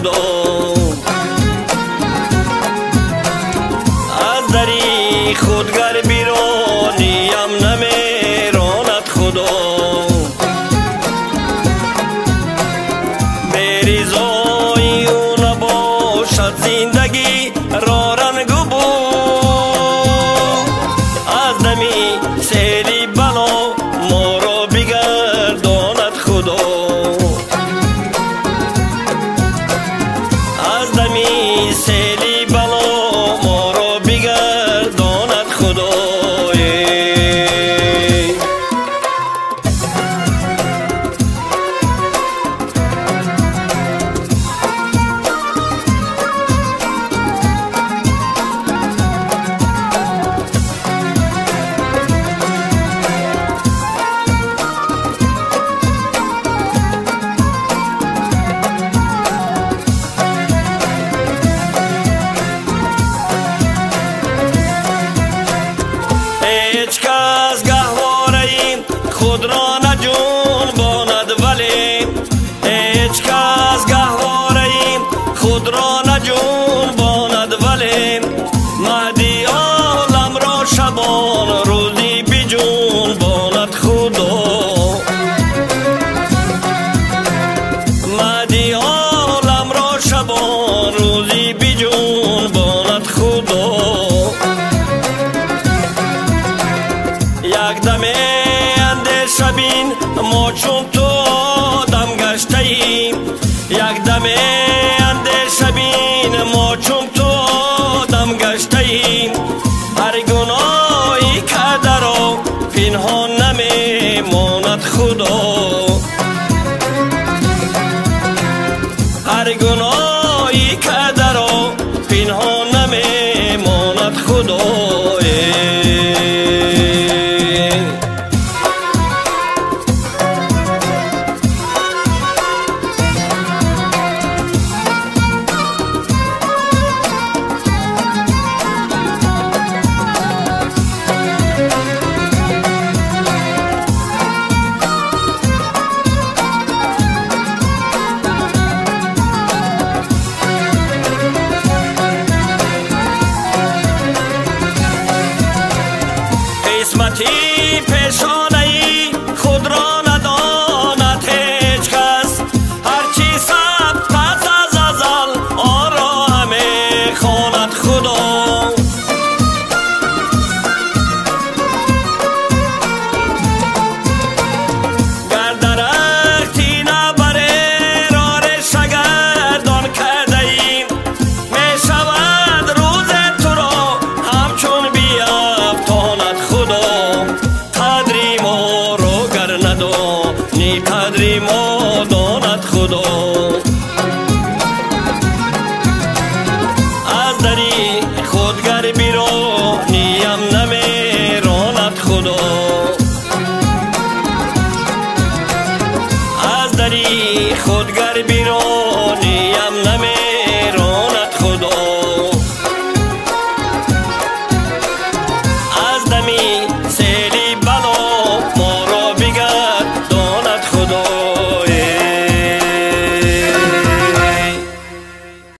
خدا. از دری خودگر بیرونیم نمیراند خدا. به رضای او نباشد زندگی را رنگ و بو. از دمی سیلی بلا ما را بگرداند خدا. از دمی سیلی بلا ما را بگرداند خدا. هیچ کس گهواره خود را نجنباند ولی هیچ کس گهواره خود را نجنباند ولی مهدی عالم را شبان روزی بجنباند خدا. مهدی عالم را شبان روزی بجنباند خدا. یک دم اندیشه بین ما چون تو آدم گشته ایم. یک دم اندیشه بین ما چون تو آدم گشته ایم. هر گناهی کرده را پنهان نمیماند خدا. هر گناهی کرده را پنهان نمیماند خدا. قسمتی پیشانه خود را نداند هیچ کس. هرچی ثبت از ازل آن را همه خواند خدا. گر درختی نبره را شگردان کرده ایم. می شود روز تو را همچون بیفتاند خدا. قدری ما رو گر ندانی قدری ما داند خدا. از دری خودگر بیرونیم نمیراند خدا. از دری خودگر بیرون